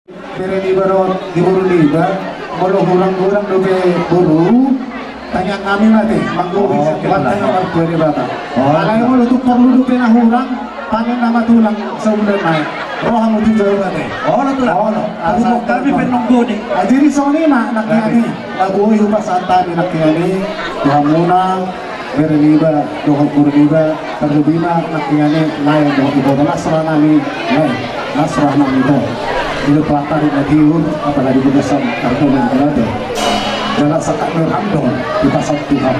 Bere di buru liba, bolu kurang dobe buru, tanya kami nanti, manggu bisa buat tanya martua di bata. Kalau yang mau tuh perlu dobe na hurang, panen nama tulang sebulan naik. Roh kamu tuh jauh nanti. Oh, lo tulang. Asal kami penunggu nih. Jadi soni mak nakiani, lagu yupas antani nakiani, Tuhan muna, bere liba, doa buru liba, terbina nakiani, naik doa ibu nasrah nami, naik nasrah nami itu. Itu pelakar di Madiun, apalagi di Besar, Kartunan berada. Jalan sakat merhamdon di pasal Tuhan.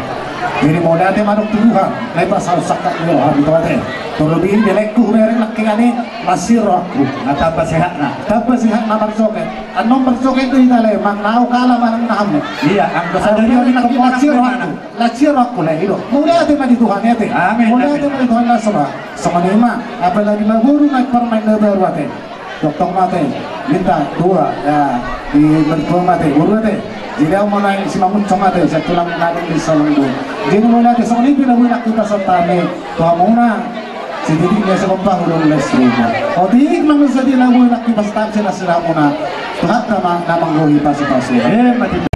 Jadi mau nanti manuk Tuhan, naik pasal sakat merham itu ada. Terlebih belekku merek nakingani masih rohku. Nah, tambah sehat nah. Tambah sehat nomor soket. Anom bersoket itu kita le, mang nau kalah manang nahamnya. Iya, angka Ada sadari yang nak masih rohku, masih rohku le itu. Mulai ada di Tuhan ya teh. Amin. Mulai ada di Tuhan lah semua. Sama lima, apalagi maguru naik permain lebar wate. Dokter mate minta dua ya di berdoa mate urut teh jadi mau naik si mangun cuma teh saya tulang naik di salongo jadi mau naik soni pina nak kita sertane tua muna jadi dia sekompah udah mulai seribu oh dik manusia dia lagu nak kita sertane nasirah muna tuhan nama nggohi pasi-pasi mati.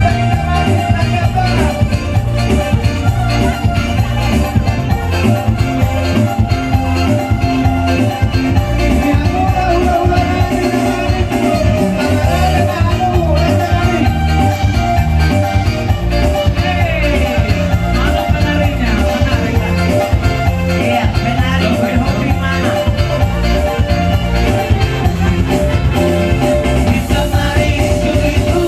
Bisa mari itu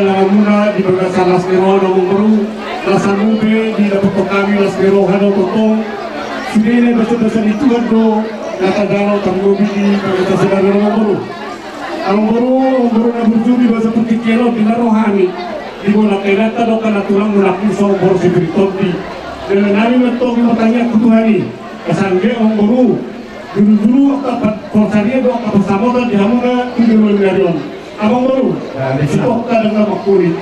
lang muna di Bagasan Las Miro ng Baru, Las Anube di dapat kami Las Miro Hano Totong, sini basa-basa itu do natadalo tanggubi di Bagasan ng Baru. Ang Baru na berjudi basa pertikelo di Narohani, di mula kailata do kana tulang mulakin sa Baru Security. Dan namin matong matanya kutuhani, kasangge ang Baru, dulu-dulu kapat korsaria do kapasamo dan dihamuna tujuh miliar. Abang Baru, itu kadang nama kulit.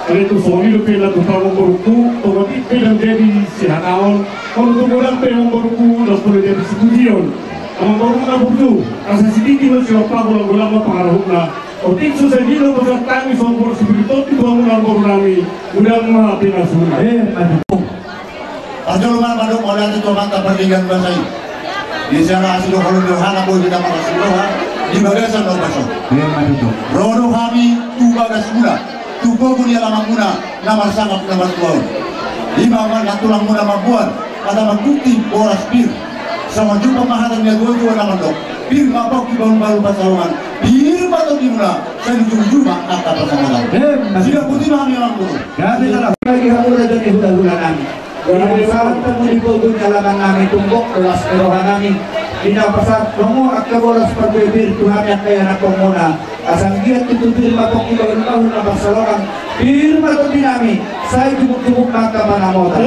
Kalau itu suami lu pilih tuh abang Baruku, otomatis pilih jadi sihanaon. Kalau tuh orang pilih Baruku, udah boleh jadi sebujion. Abang Baru nggak butuh. Rasa sedikit masih apa gulang-gulang apa pengaruhnya. Otik susah dulu pasal kami soal Baru sebegitu itu abang Baru kami. Udah mah pilih semua. Pasal rumah Bandung oleh itu mata pertinggan bahasa ini. Di sana asli kalau dohana boleh kita makasih doa. Di Bagasan do baso. Rodo kami tu Bagas muna, tu pogo ni alamang muna, namar sangat namar tuan. Di bawah natulang muna mabuan, ada magkukti oras pir. Sama jumpa mahatan niya dua naman do. Pir mapok di bawah baru pasalongan. Pir bato di muna, sa jumpa kata pasangan. Sila putih kami alang Baru. Grabe ka lang. Lagi hamura dyan ihula-hula namin. Ang sarap na muli po doon alaman namin tumbok, Las Merohan namin. Pinapasat mo at kabolas pagbibir Tuhan yang kaya na kong muna asang giat itu firma kong ibagan-ibagan na Barcelona firma to dinami saya tubuk-tubuk maka manamota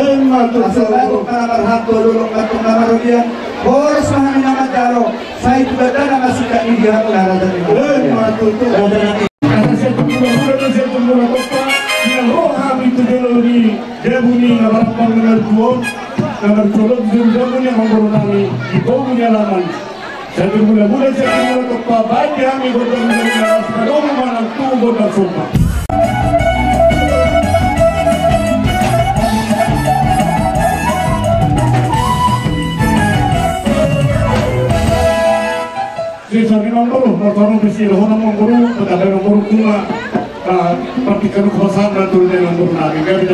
asal lagu para marhanto lulong matong namarulian boros mahami naman daro saya tubada na masika indihan ulara dan ibu Karena saya tunggu yang rohani itu dulu ni dia bunyi ngarapang dengan tuan nomor colok jam-jaman yang memberunami di bawah laman. Saya bermula-mula saya tunggu ke bayi kami bertemu dengan mana tunggu dan sumpah. Saya nomor motor besi loh nomor pada nomor kuma partikan kuasa natul dengan nomor nabi.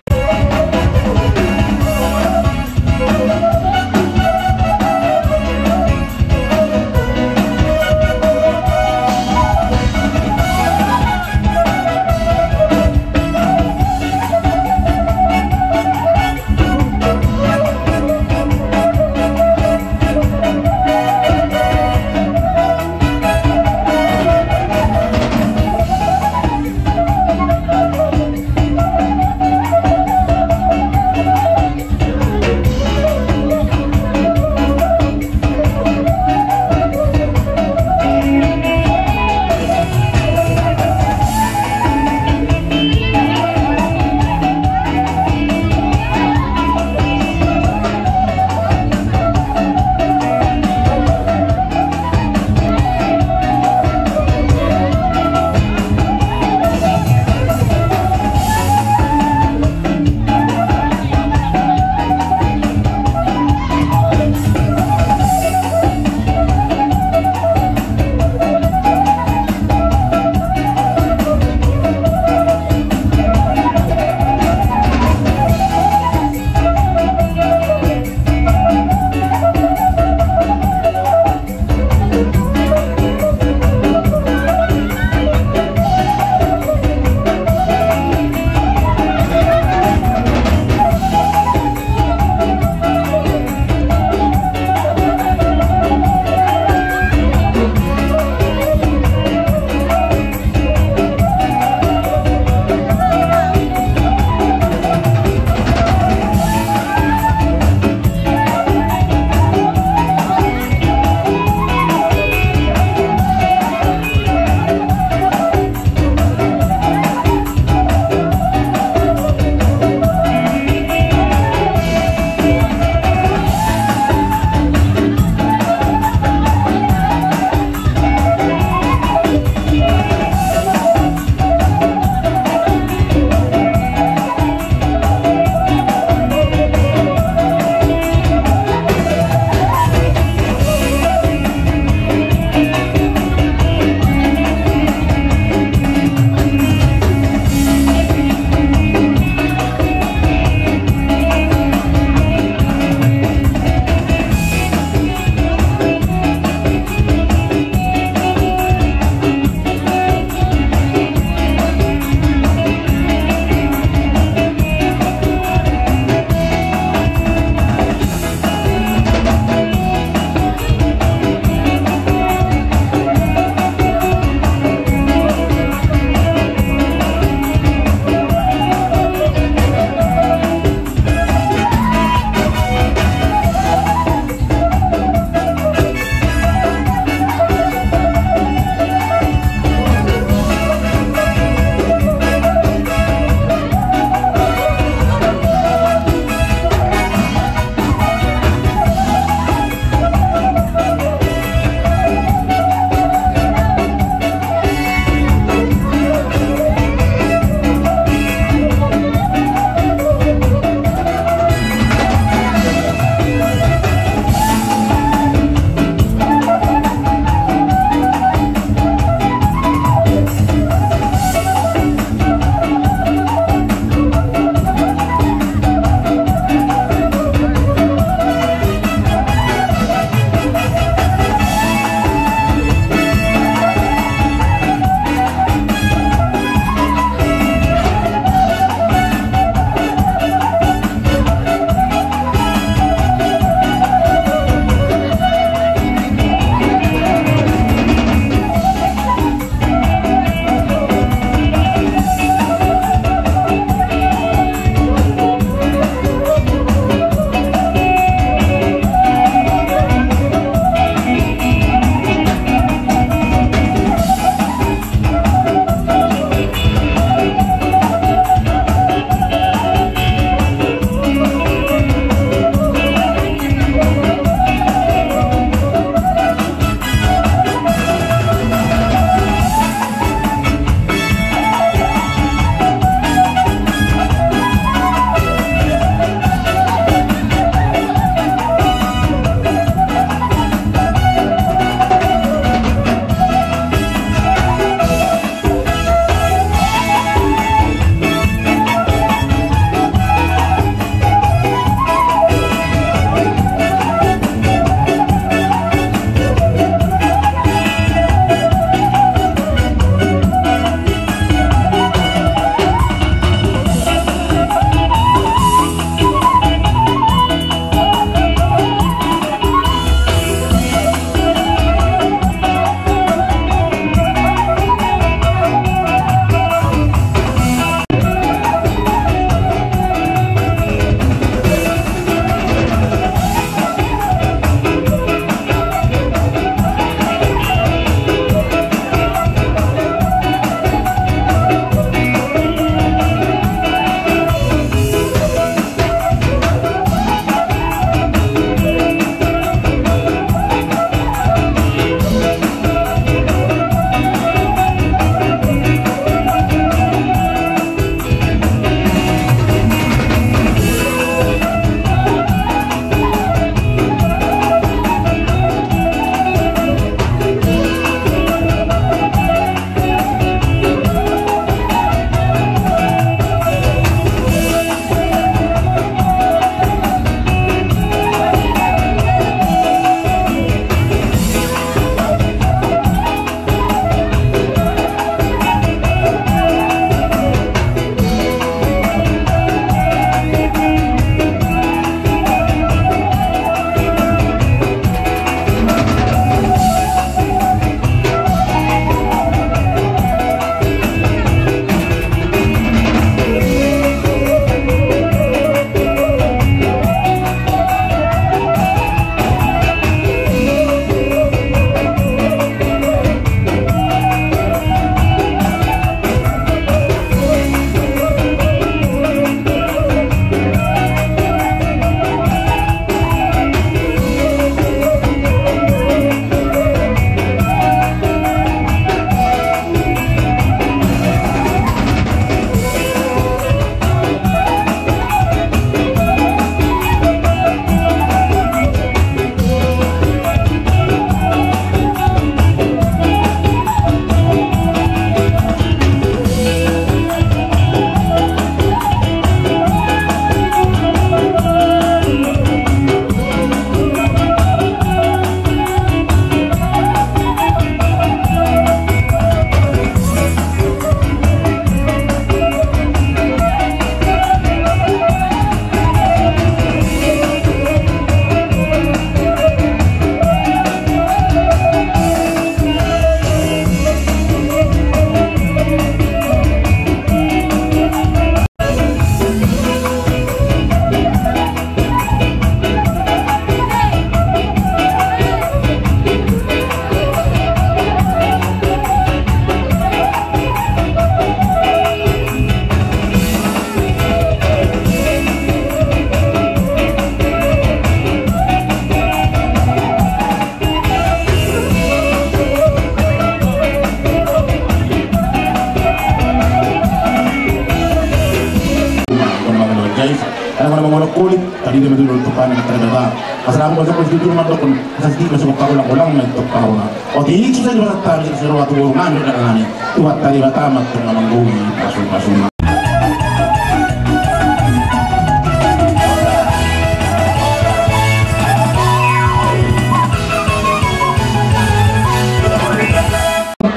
Karena kalau mau kulit tadi dia betul untuk panen terdapat. Asal aku masuk ke rumah tu pun asal sedikit masuk ke ulang-ulang untuk kau na. Oh tidak susah juga tadi sesuatu urunan dengan ini. Tuhan tadi batamat dengan mengguni masuk.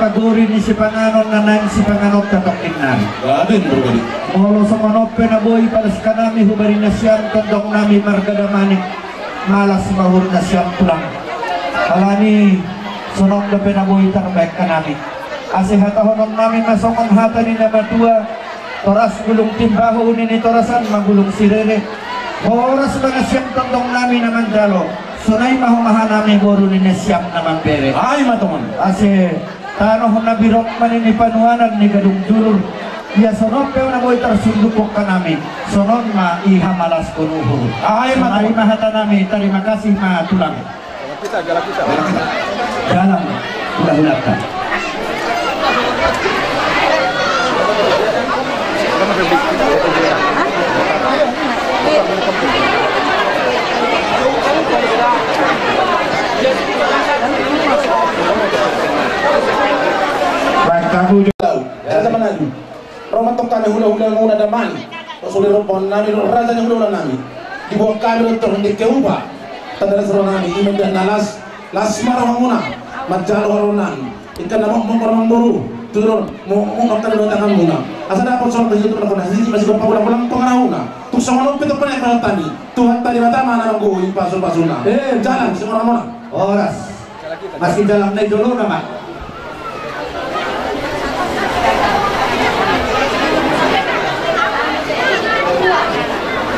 Paguri ni si Panganon na si Panganon katokin na. Gadin bergali. Molo sa manope na boy para sa kanami hubari na siyang tandong nami margadamanik malas mahur na siyang tulang. Alani sunod na penaboy tarbek kanami. Asi hatahonon namin masokang hata ni na matua toras gulong timbaho ni torasan magulong sirere. Oras ba na siyang tandong nami naman jalo. Sunay mahumahan namin goro ni na siyang naman bere. Ay matomon. Asi tano na birok man ni panuanan ni gadung dulur ya sonon pero na boy tarsundukok ka namin sonon maihamalas kunuhur ay mahata namin terima kasih tulang jalan udah ka Baik kamu juga. Ya sama lagi. Romantok kami hula-hula muna damani. Rasulullah rompon nami raja yang hula nami. Dibuang kami untuk hendak keubah. Tanda seru nami imen dan nalas marah muna. Majal waronan. Ikan nama orang buru turun mau ngomong tangan muna. Asal dapat soal itu pernah nasi masih gompa pulang pengarahuna. Tuk sama lupa itu pernah kalau tadi. Tuhan tadi mata mana nunggu pasu-pasuna. Jalan semua muna. Oras. Masih dalam naik dulu nama.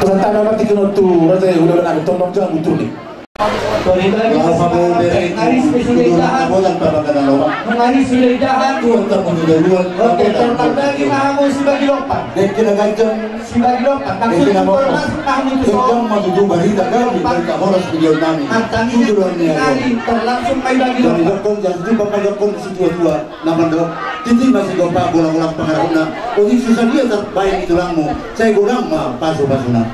Tentang nama tiga tu raja udah nak tolong jangan butuh ni. Hari spesialidahan Mengari spesialidahan Oke, tentang lagi mahamu si bagi lompat Si bagi lompat Maksud informasi mahamu itu terlangsung main bagi lompat Titi masih gompa bola-bola pengarahuna. Jadi susah dia terbaik itu langmu. Saya gorang mah pasu-pasuna.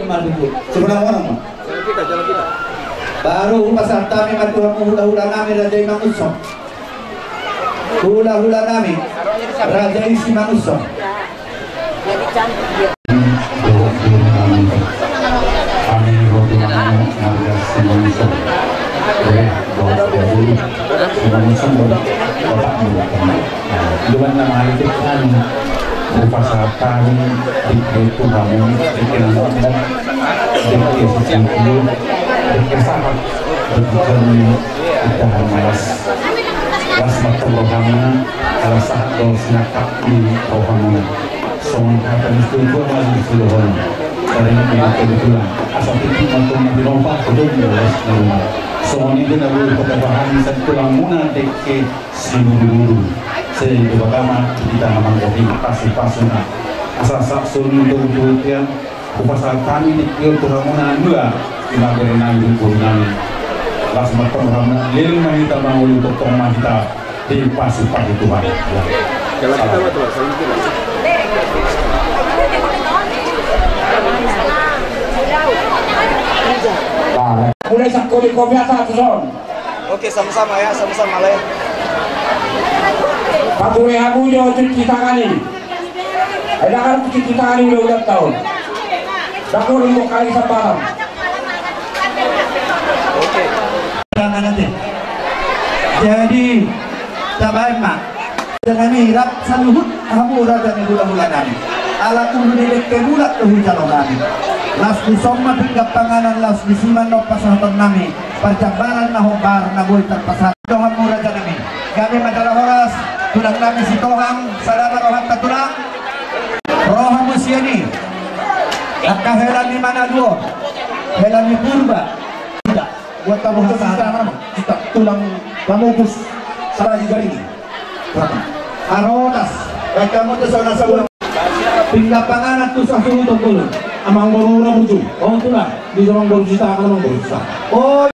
Madu Sebenarnya orang mah. Jalan kita. Baru pasal kami matuhan hula-hula nami Raja Imam Usong. Hula-hula nami Raja Isi Manusong. Kami berdoa agar semuanya dengan nama itu kan berpasangan itu kamu dikenal dan dikasih bersama berbicara kita malas rohana salah satu senakap di rohana soalnya kata itu lagi seluruh dari yang kebetulan asal itu untuk dirompak belum jelas rumah soalnya dia nak boleh perbahan satu lamunan dekat seluruh sehingga pertama kita memang kopi pasti-pasuna asal saksun untuk kemudian upasal kami di lamunan dua kita berenang di kami las berperhama lima kita mau untuk tomah kita di pasti-pasti Tuhan Jalan kita betul, saling kita. Mulai sakuri kopi atas son. Oke, sama-sama ya, sama-sama lah ya. Patuhi aku jauh cuci tangan ini. Ada kan cuci tangan ini udah tahun. Aku untuk kali separam. Oke. Nanti. Jadi tabai mak. Dengan hirap saluhut kamu raja ni hula-hula nami. Ala ulu ni kebulat tu hujalo nami. Las di somma pinggap panganan las di siman no pasahaton nami. Perjambaran na hobar na boy terpasat. Dohan mo raja nami. Kami madalah horas. Tulang nami si Tohang. Sadara rohan tatulang. Rohan mo siya ni. Nakahelan ni Manado. Helan ni Purba. Tidak. Buat kamu kita tulang pamupus sarang jari. Arotas. Baik kamu tu saudara-saudara. Pindah panganan tu satu tunggu. Amang baru orang bujuk. Oh itulah. Di zaman baru kita akan amang baru kita. Oh.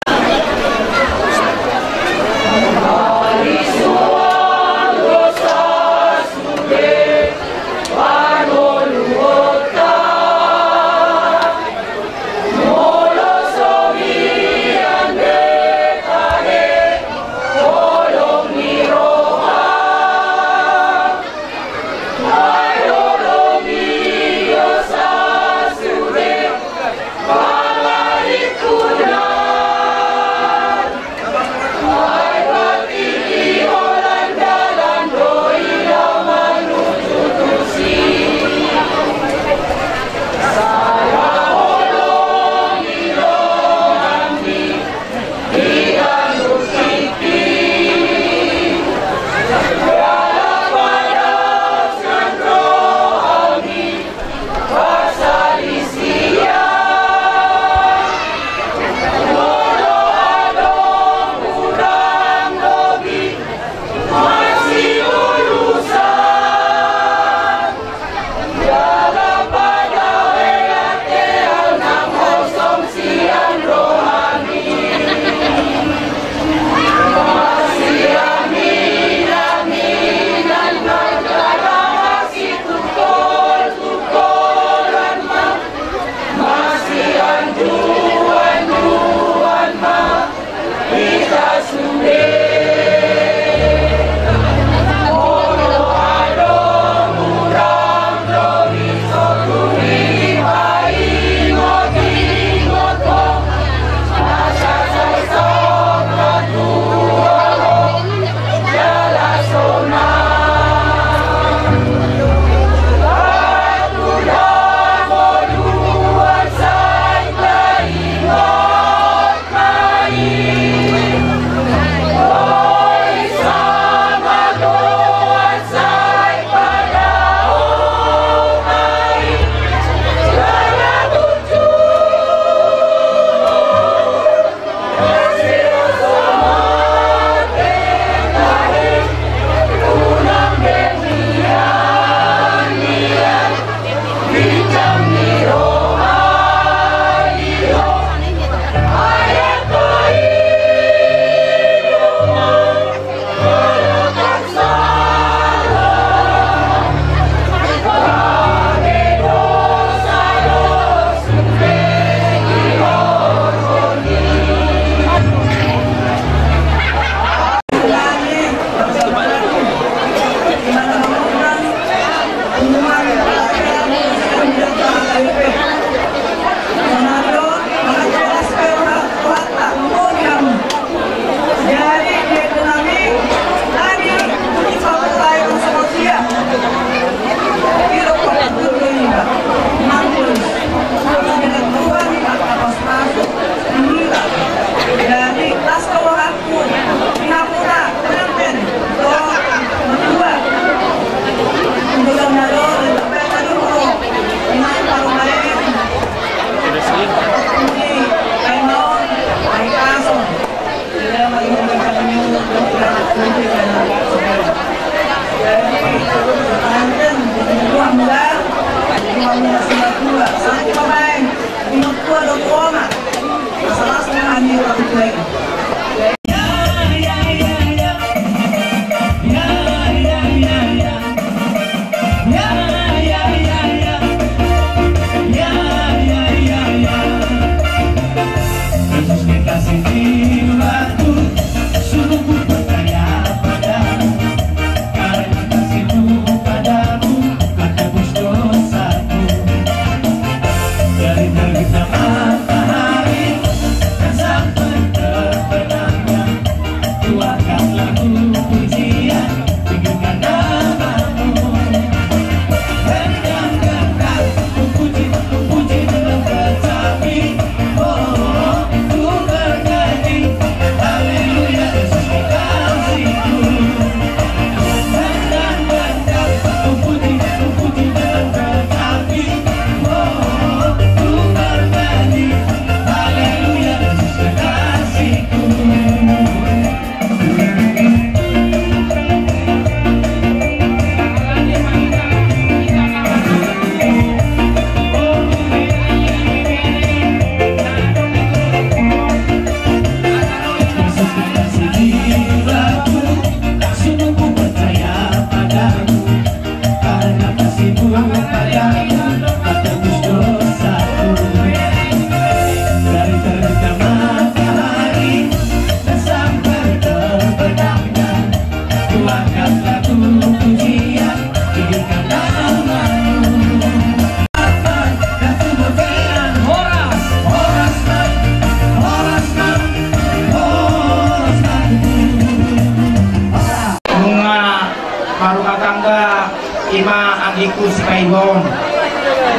iku sikaibon.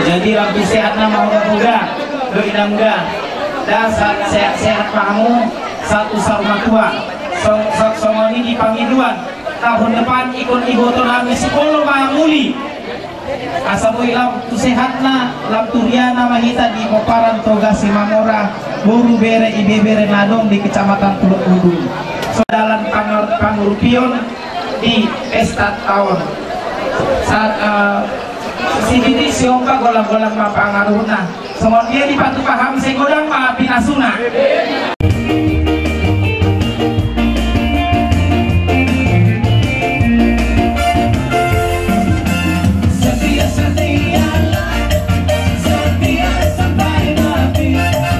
Jadi lampi sehatnya mau muda, doa muda. Dan sehat kamu satu sarma tua. Song ini dipangiduan tahun depan ikut ibu nami sekolah mamuli. Asabu ilam tu sehatna lam turiana mahita di Moparan Toga Simamora Buru Bere Ibe Bere Nadong di Kecamatan Pulau Udung. Sodalan pangurupion di pesta tahun saat si Didi siompa golang-golang mapangaruhna semua dia dipatu paham segodang ma pinasuna. Setia sampai mati.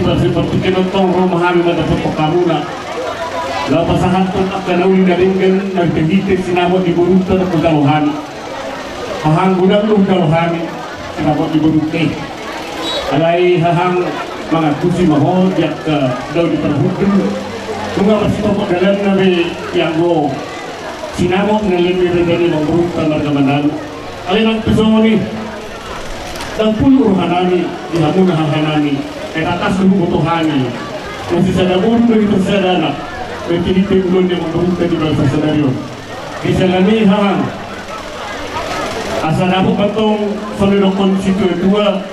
seperti kenotong rumahami mendapat pekamuna. Lapasahan pun akan uli daringkan nagdagitik sinabot di burunta na kagaluhan. Hahang gudang luh galuhan sinabot di burunta. Alay hahang mga kusi mahal yak daw di perhubun. Kung nga masito po dalam na may yang go sinabot na limit dari mga burunta margamanan. Alay ng piso ni dan puluh hanani di hamuna hanani. Kaya atas butuhani. Kung sisadabon begitu sadana. Berkini-kini belum dia memberuntai di bawah senario. Di jalani hang. Asa nabu batong solero konsitu dua.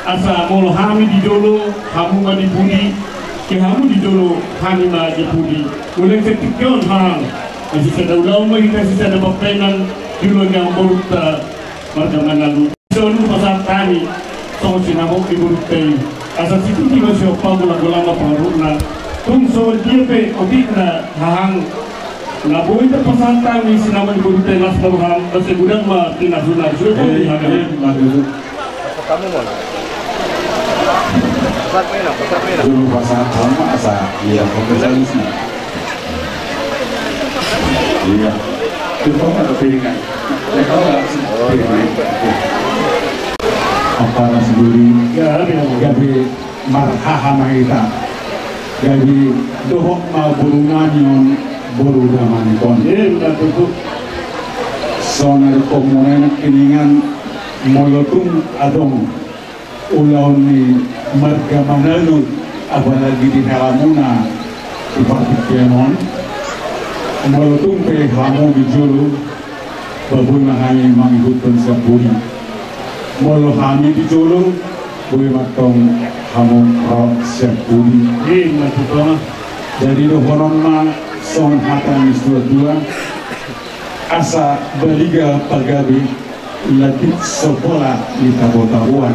Asa molo hami di dolo, hamu ma di budi. Ke hamu di dolo, hami ma di budi. Mulai ketikyon hang. Masih sada ulau ma kita sisa ada bapenan dulu yang berunta marga manalu. Dolo pasar tani. Tong sinabok di beruntai. Asa situ di masih opal gula-gula pengaruna. Kung so dia pe otik na hang na buhay na pasantang ni sinaman burutay las baruhang kasi gudang ma tinasunan suyo po di hanggang Kamu mo. Pasat mo yun. Dulu pasantang masa iya pembesalis na. Iya. Itu ada piringan. Mereka nggak piringan. Apa sendiri? Gabi marhahama kita. Jadi dohok ma burunganyon buru daman kon. Sonar komunen kiningan molotung adong ulaw ni marga mananod apalagi di halamuna di Partikianon molotung pe hamu bijulu babuy mahami manghutun sa buri molo hami bijulu buy matong kamu roh siap budi. Jadi dohoron ma son hatan dua asa baliga pagabi latit sopola di tabotabuan.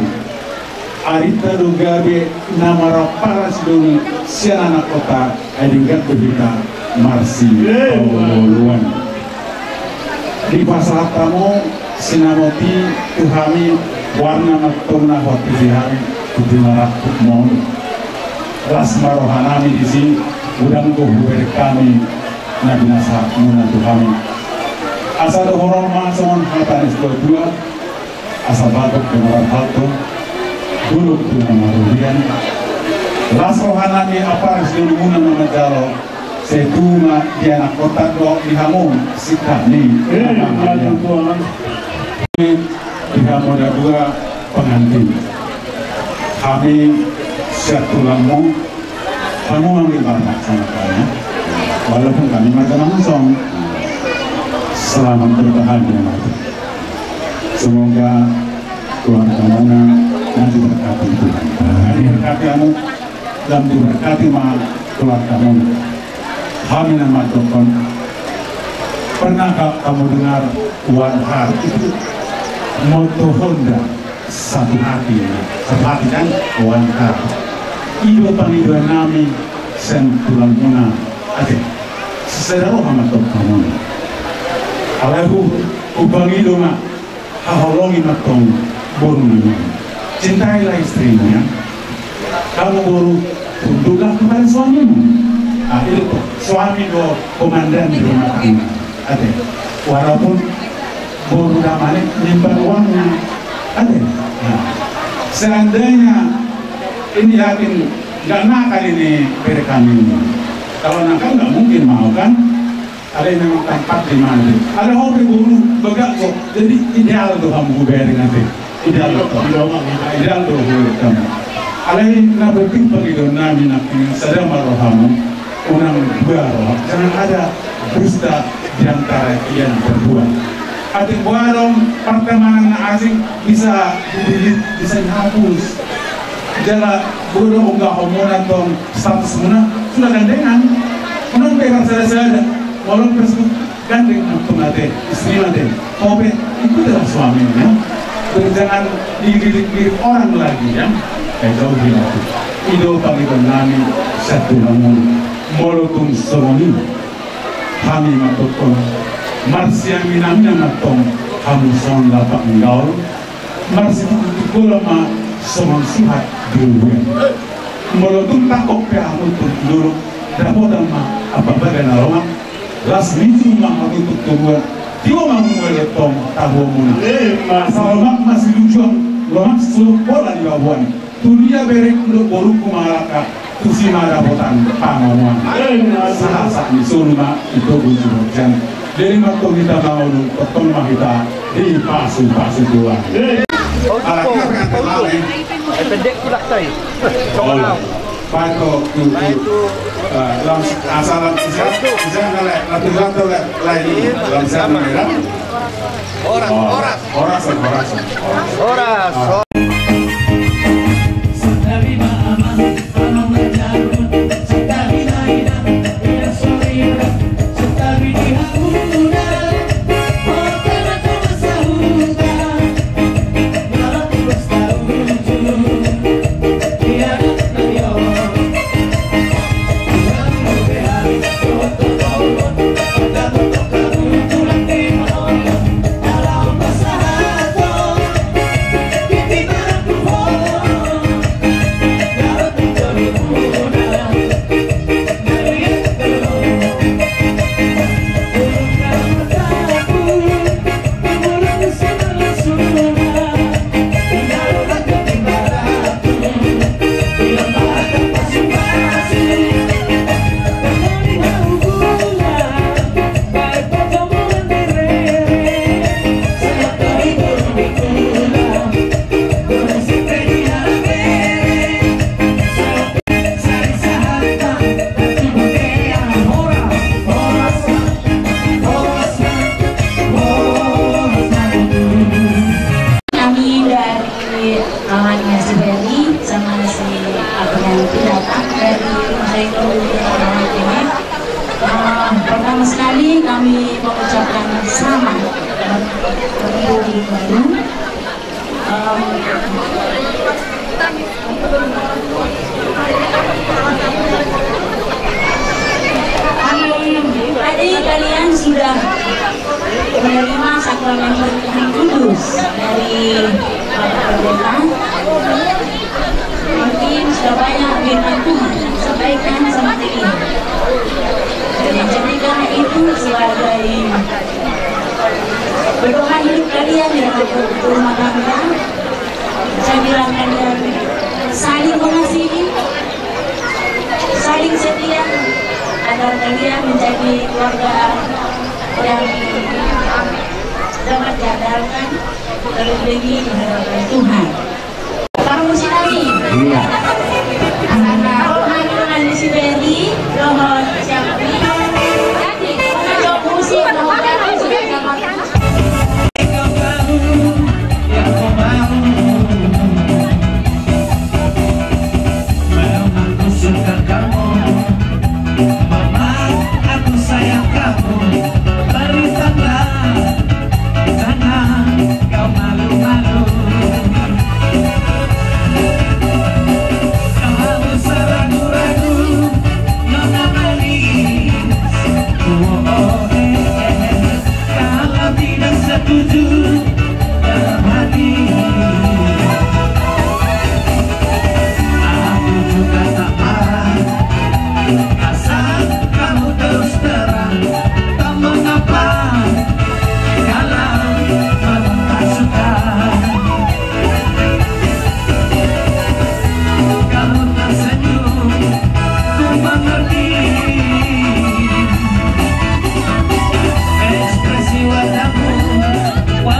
Arita dugabe nama paras dulu siana kota adingkat berita marsi pawuluan. Di pasar tamu sinamoti tuhami warna matona hoti dihami Kudimarak Kukmon Rasma rohanami di sini udang kuhuber kami Nabi Nasa Munatu kami Asa dohoron mason hatanis dua Asa batuk kenaran halto Dulu dengan marudian Ras rohanami apa Resdulu munan menjalo Setuma di anak kota doa di hamun Sikah nih Di hamun ada dua pengantin kami siap tulangmu kamu mengibadah sama kami walaupun kami macam langsung selamat berbahagia semoga keluarga kamu nanti berkati Tuhan berkati kamu dan berkati keluarga kamu kami nama Tuhan pernahkah kamu dengar Wan Har itu moto Honda satu hati kan wanita ibu panggilan nami sen tulang muna ate sesedaro hama tok kamu alahu ubangido ma haholongi matong boru nini cintailah istrinya kamu boru tunduklah kepada suamimu itu suami do komandan di rumah tangga ate walaupun boru damane nyimpan uangnya ada. Nah, seandainya ini yakin nggak nakal ini beri kami ini. Kalau nakal nggak mungkin mau kan? Ada yang memang tempat di mana? Ada hobi buru begak kok. Jadi ideal tuh kamu beri nanti. Ideal tuh kamu. Ada yang nak berpikir begitu nami nak sedang marohamu unang baroh. Jangan ada dusta di antara yang berdua. Ating buarong pertemanan asing bisa didilit, bisa dihapus. Jala burung enggak homonan tong status muna sudah gandengan. Menang pegang sada-sada, walau tersebut gandeng untuk nate istri nate. Kobe itu adalah suaminya. Jangan dilirik-lirik orang lagi ya. Jauh itu. Ido panggilan nami satu namun molotun somoni kami matokon. Marsi yang minamnya matong hamuson lapak ngaul Marsi itu kulama somon suhat dulu molotun takok pe amutun dulu dapat ma apa badan aroma las nitu ma matutut turun tiwa ma muele tom tahu muna sama masih lucu lomak sulu pola di bawah dunia berek lo boru kumaraka tusi mada botan pangamuan sah ni sulu ma itu bujuk jan dari makto kita mau lu potong mah kita di pasu dua pendek pula tay. Pato tu dalam asalan bisa latihan lagi dalam zaman ya. Oras. Pertama sekali kami mengucapkan selamat Tahun Baru. Tadi kalian sudah menerima sakramen bertuhan kudus dari Bapak Pendeta. Mungkin sudah banyak firman Tuhan sampaikan sama ini. Jadi karena itu sebagai berdoa hidup kalian di rumah tangga, saya bilang kalian saling mengasihi, saling setia, agar kalian menjadi keluarga yang dapat diandalkan terlebih di hadapan Tuhan. Para musik kami, anak-anak rohani di Siberi, mohon siapa Wow.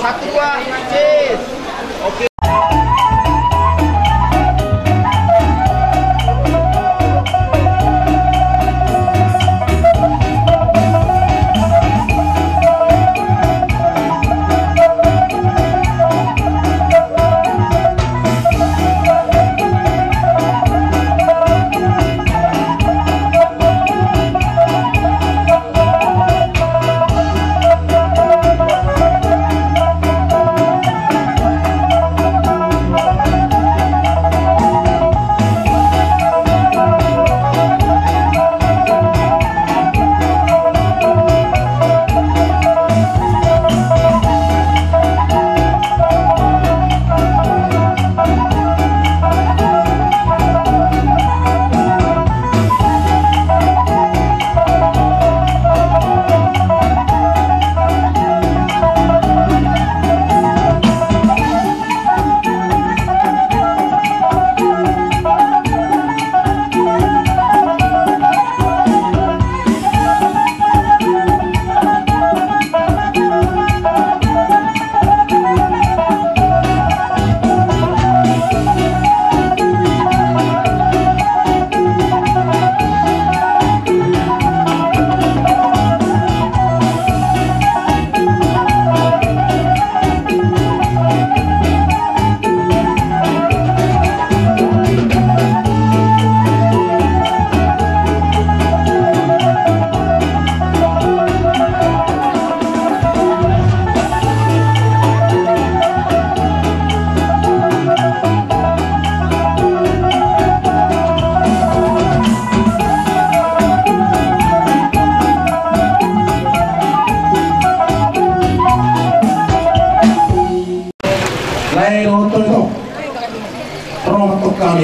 1, 2, cheers. Oke.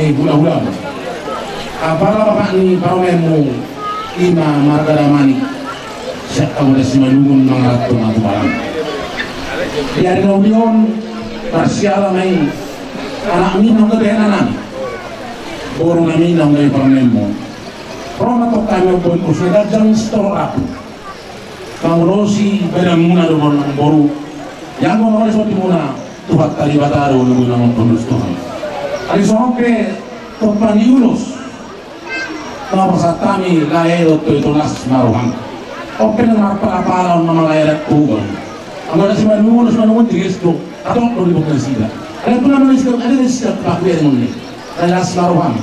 Hula-hula. Para bapak ni paromemu ima margadamani siya kamu si malungun ng rato na tumalang. Dari reunion parsiala may anak minang kebenan namin. Borong namin ang may paromemu. Roma to kami pun usada jang store up. Pangulosi bedang muna doon ng boru. Yang mo naman sa muna tuhat kalibataro ng mga pangulustuhan. Alisoke Topaniulos Napasatami Laero Tuitulas Maruhan Open ang napakapalaw ng mga layat tugang ang mga si Manunos Tigisto at ang lulibok ng sila alam po naman isip ano na siya pakuya mo ni Lalas Maruhan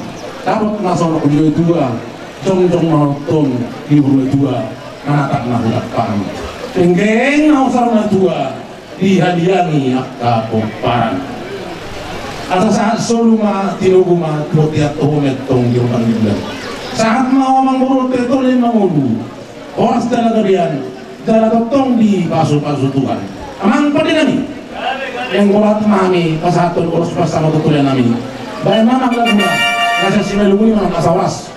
dapat nasa ko yung ituwa jong marotong libro ituwa nanatak na hulak pang tenggeng na usar na ituwa dihadiani at kapomparan. At saat soluma tinuguma putiat umetong yung panggilan. Saat mau mangurut itu lima mulu. Oras talaga diyan. Talaga tong di pasu-pasu Tuhan. Amang pa din namin. Yang kulat mami pasatun oras pas sama tutulan namin. Bayan mana lagu na. Nasa si Melumuni manang kasawas.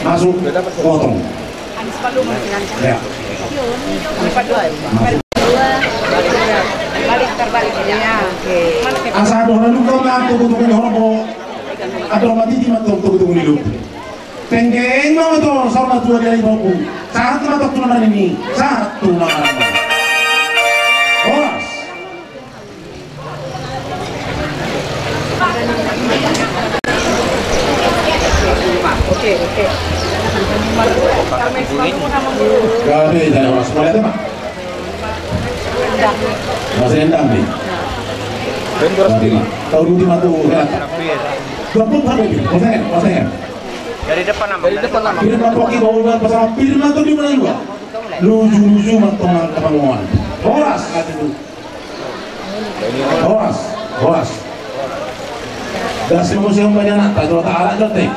Masuk potong. Ya. Balik terbalik ya. Asa do na lugaw na tugu-tugu ni horobo. Ado matiti matong tugu-tugu ni lup. Tenggeng mga to sa una tuwa dari boku. Saat matok tunan ini, saat tunan. Oras. Oke. Gabi dari oras mulai teman. Masih endang nih. Tahun ini matu herat. 20 hari. Kosen. Dari depan nama. Firman Rocky bawa bersama Firman tuh di mana juga? Luju mantongan kepanguan. Horas. Das museum banyak nak, tak ada jotek.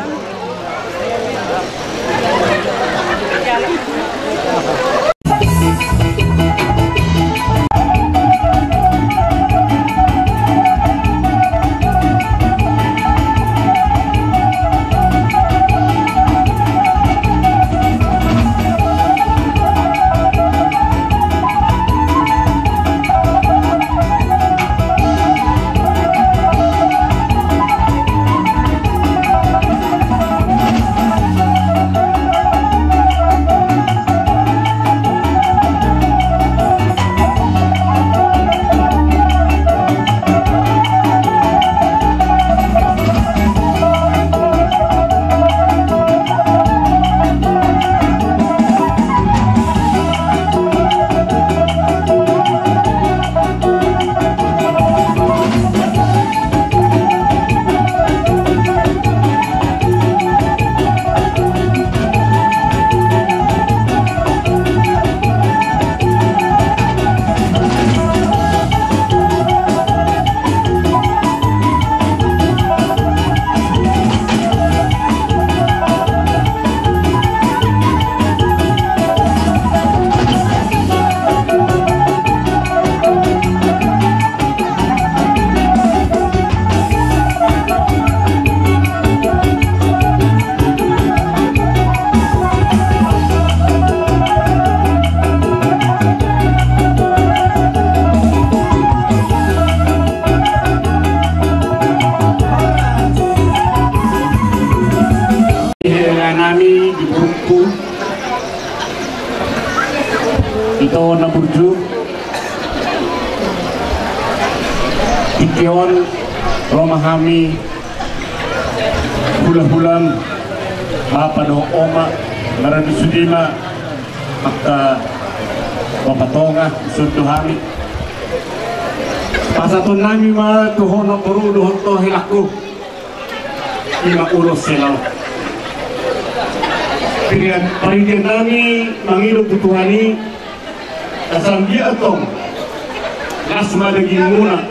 Nami di buku itu naburju ikion romahami bulan-bulan Bapak do Oma Naradi Sudima maka Bapak Tonga Sunduhami pasatun nami ma tuhono koru dohon to hilaku lima ulos selaw pilihan paridian nami mangilog tutuhani kasang dia atong lasma daging muna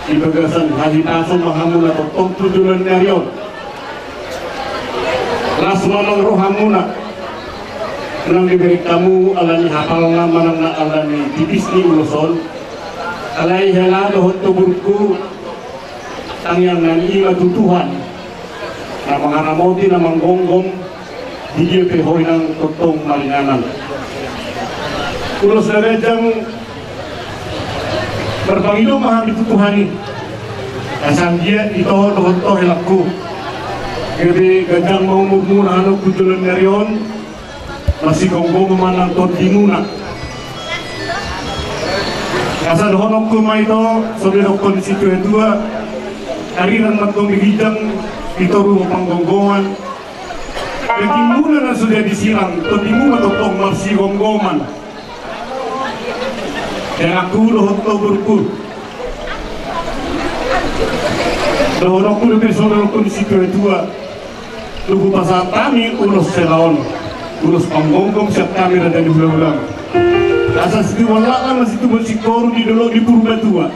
di bagasan halitason mahamuna totong tujulan narion lasma ng rohamuna nang diberi tamu alani hafal nama nang alani tipis ni uloson alai helado tuburku tangyang nani matutuhan na mangaramoti na manggonggong higil pehoy ng totong malinganan. Ulos na rejang berpangilo mahami tutuhani asang dia ito doon to helakku jadi gajang mau muna ano kutulan narion masih gonggong manang to dinuna asa doon ko ma ito sobre dokon situ edua ariran matong bigidang ito rumo panggonggongan Timuna na sudah disilang, to timuna totong marsi gonggoman. Dan aku dohon to berkur. Dohon aku lebih saudara aku di situ dua. Lugu pasal kami ulos selaon, ulos panggonggong siap kami ada di bulan-bulan. Asas diwalakan masih tubuh sikoru di dulu di purba tua.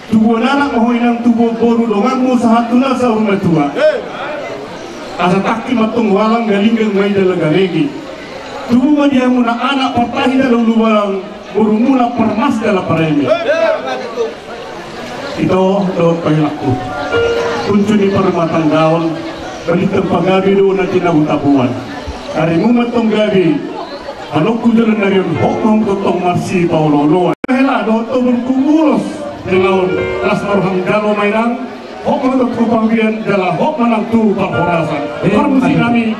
Tubuh anak mahoinang tubuh boru donganmu sahatuna sa rumah tua. Asa takki matung walang galinggang may dalaga regi. Tubuh dia muna anak pertahi dalam lubalang burumuna permas dalam paremia. Ito doon pahilakku. Kunci ni permatang daun balitang pagabi doon na tinabutabuan. Hari mumatong gabi halok kujalan na rin hokong totong marsi pauloloan. Hela doon to berkubulos dengan las marham galo mainang hok untuk kupanggian dalam hok menang tu perhorasan. Permusi kami